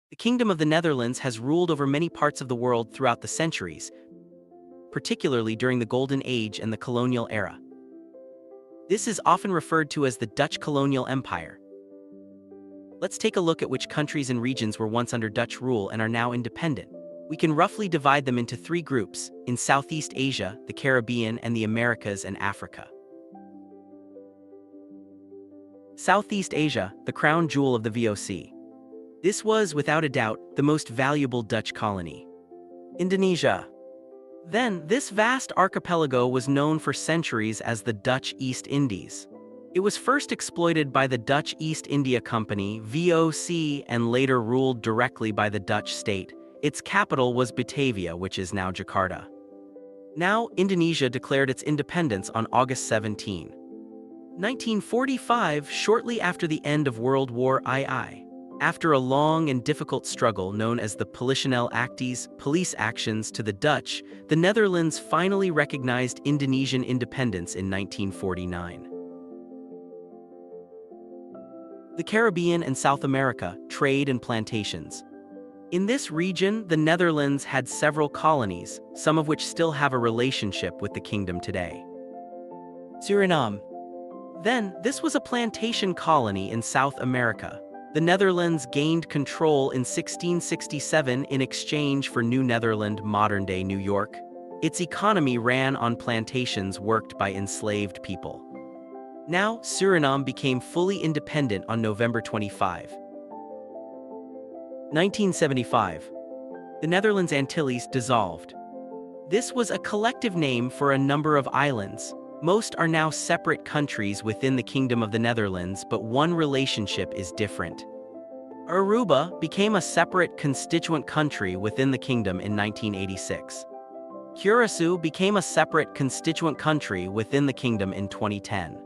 The Kingdom of the Netherlands has ruled over many parts of the world throughout the centuries, particularly during the Golden Age and the colonial era. This is often referred to as the Dutch colonial empire. Let's take a look at which countries and regions were once under Dutch rule and are now independent. We can roughly divide them into three groups: in Southeast Asia, the Caribbean, and the Americas and Africa. Southeast Asia, the crown jewel of the VOC. This was, without a doubt, the most valuable Dutch colony. Indonesia. Then, this vast archipelago was known for centuries as the Dutch East Indies. It was first exploited by the Dutch East India Company, VOC, and later ruled directly by the Dutch state. Its capital was Batavia, which is now Jakarta. Now, Indonesia declared its independence on August 17, 1945, shortly after the end of World War II. After a long and difficult struggle known as the Politionele Acties, police actions to the Dutch, the Netherlands finally recognized Indonesian independence in 1949. The Caribbean and South America, trade and plantations. In this region, the Netherlands had several colonies, some of which still have a relationship with the kingdom today. Suriname. Then, this was a plantation colony in South America. The Netherlands gained control in 1667 in exchange for New Netherland, modern-day New York. Its economy ran on plantations worked by enslaved people. Now, Suriname became fully independent on November 25, 1975. The Netherlands Antilles dissolved. This was a collective name for a number of islands. Most are now separate countries within the Kingdom of the Netherlands, but one relationship is different. Aruba became a separate constituent country within the kingdom in 1986. Curacao became a separate constituent country within the kingdom in 2010.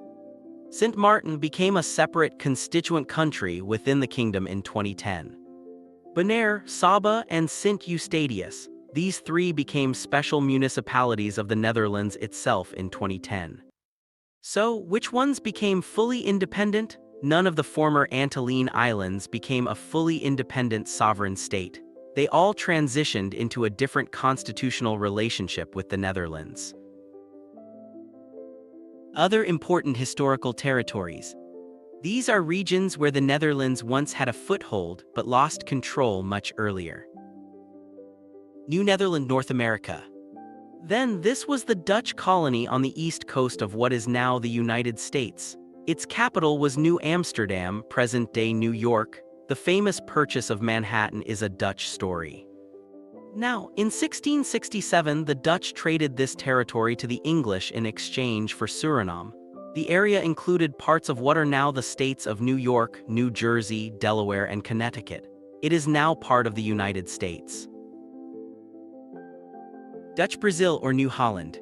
Sint Maarten became a separate constituent country within the kingdom in 2010. Bonaire, Saba, and Sint Eustatius, these three became special municipalities of the Netherlands itself in 2010. So, which ones became fully independent? None of the former Antillean islands became a fully independent sovereign state. They all transitioned into a different constitutional relationship with the Netherlands. Other important historical territories. These are regions where the Netherlands once had a foothold but lost control much earlier. New Netherland, North America. Then, this was the Dutch colony on the east coast of what is now the United States. Its capital was New Amsterdam, present-day New York. The famous purchase of Manhattan is a Dutch story. Now, in 1667, the Dutch traded this territory to the English in exchange for Suriname. The area included parts of what are now the states of New York, New Jersey, Delaware, and Connecticut. It is now part of the United States. Dutch Brazil or New Holland.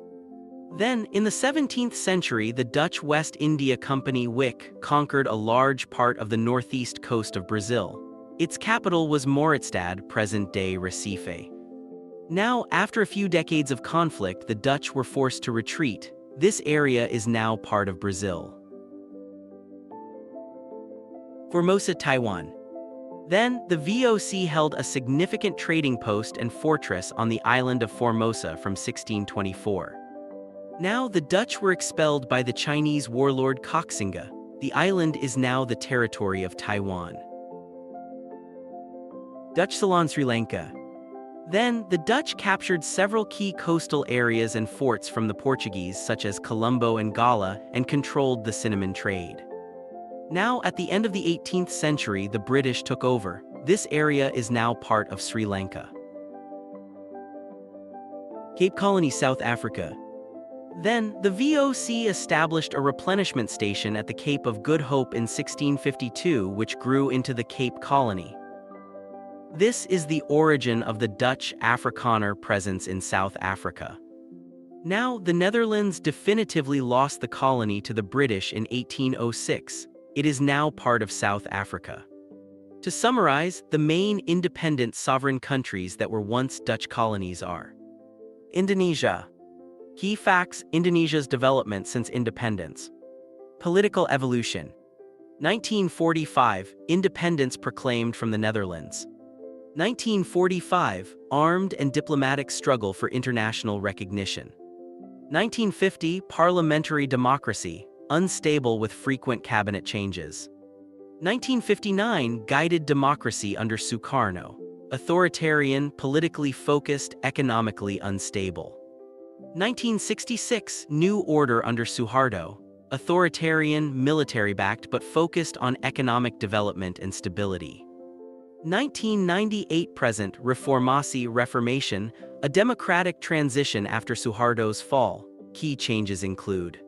Then, in the 17th century, the Dutch West India Company WIC conquered a large part of the northeast coast of Brazil. Its capital was Moritstad, present-day Recife. Now, after a few decades of conflict, the Dutch were forced to retreat. This area is now part of Brazil. Formosa, Taiwan. Then, the VOC held a significant trading post and fortress on the island of Formosa from 1624. Now, the Dutch were expelled by the Chinese warlord Koxinga. The island is now the territory of Taiwan. Dutch Ceylon, Sri Lanka. Then, the Dutch captured several key coastal areas and forts from the Portuguese, such as Colombo and Gala, and controlled the cinnamon trade. Now, at the end of the 18th century, the British took over. This area is now part of Sri Lanka. Cape Colony, South Africa. Then, the VOC established a replenishment station at the Cape of Good Hope in 1652, which grew into the Cape Colony. This is the origin of the Dutch Afrikaner presence in South Africa. Now, the Netherlands definitively lost the colony to the British in 1806. It is now part of South Africa. To summarize, the main independent sovereign countries that were once Dutch colonies are: Indonesia. Key facts: Indonesia's development since independence. Political evolution. 1945, independence proclaimed from the Netherlands. 1945, armed and diplomatic struggle for international recognition. 1950, parliamentary democracy, unstable with frequent cabinet changes. 1959, guided democracy under Sukarno, authoritarian, politically focused, economically unstable. 1966, new order under Suharto, authoritarian, military-backed but focused on economic development and stability. 1998 present Reformasi Reformation, a democratic transition after Suharto's fall. Key changes include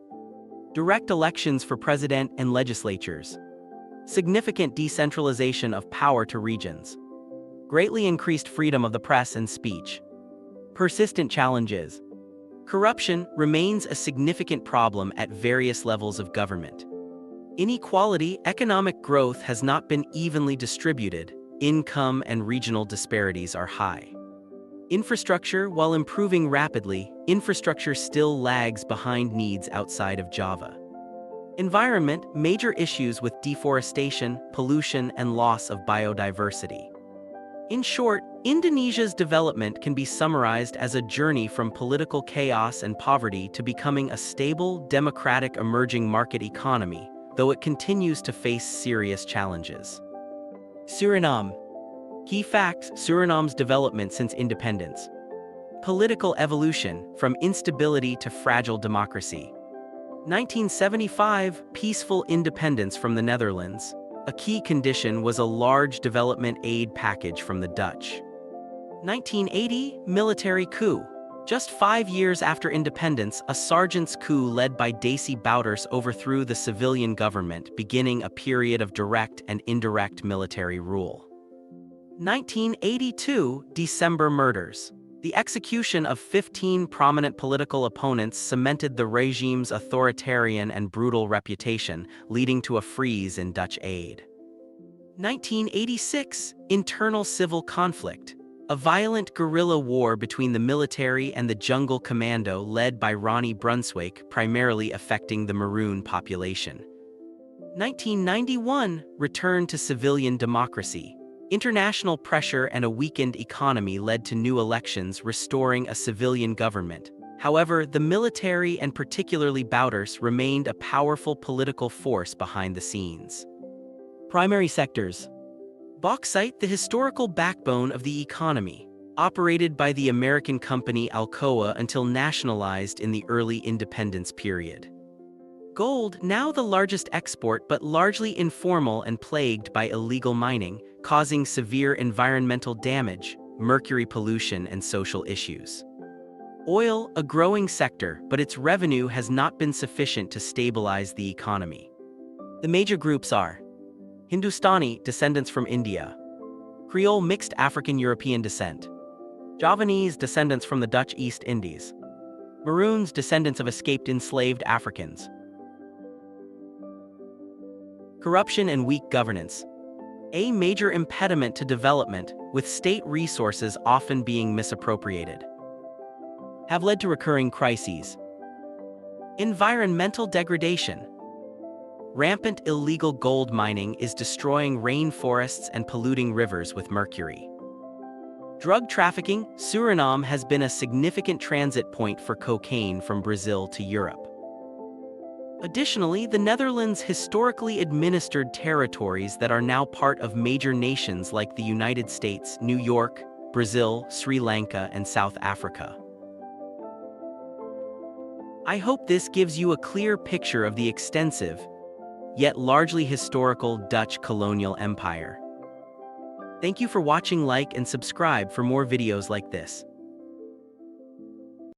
direct elections for president and legislatures, significant decentralization of power to regions, greatly increased freedom of the press and speech. Persistent challenges. Corruption remains a significant problem at various levels of government. Inequality, economic growth has not been evenly distributed. Income and regional disparities are high. Infrastructure, while improving rapidly, infrastructure still lags behind needs outside of Java. Environment, major issues with deforestation, pollution, and loss of biodiversity. In short, Indonesia's development can be summarized as a journey from political chaos and poverty to becoming a stable, democratic emerging market economy, though it continues to face serious challenges. Suriname. Key facts: Suriname's development since independence. Political evolution, from instability to fragile democracy. 1975, peaceful independence from the Netherlands. A key condition was a large development aid package from the Dutch. 1980, military coup. Just 5 years after independence, a sergeant's coup led by Desi Bouterse overthrew the civilian government, beginning a period of direct and indirect military rule. 1982, December murders. The execution of 15 prominent political opponents cemented the regime's authoritarian and brutal reputation, leading to a freeze in Dutch aid. 1986, internal civil conflict. A violent guerrilla war between the military and the jungle commando led by Ronnie Brunswick, primarily affecting the Maroon population. 1991, return to civilian democracy. International pressure and a weakened economy led to new elections restoring a civilian government. However, the military and particularly Bouterse remained a powerful political force behind the scenes. Primary sectors. Bauxite, the historical backbone of the economy, operated by the American company Alcoa until nationalized in the early independence period. Gold, now the largest export but largely informal and plagued by illegal mining, causing severe environmental damage, mercury pollution, and social issues. Oil, a growing sector, but its revenue has not been sufficient to stabilize the economy. The major groups are Hindustani, descendants from India. Creole, mixed African-European descent. Javanese, descendants from the Dutch East Indies. Maroons, descendants of escaped enslaved Africans. Corruption and weak governance. A major impediment to development, with state resources often being misappropriated. Have led to recurring crises. Environmental degradation. Rampant illegal gold mining is destroying rainforests and polluting rivers with mercury. Drug trafficking. Suriname has been a significant transit point for cocaine from Brazil to Europe. Additionally, the Netherlands historically administered territories that are now part of major nations like the United States, New York, Brazil, Sri Lanka, and South Africa. I hope this gives you a clear picture of the extensive, yet largely historical Dutch colonial empire. Thank you for watching. Like and subscribe for more videos like this.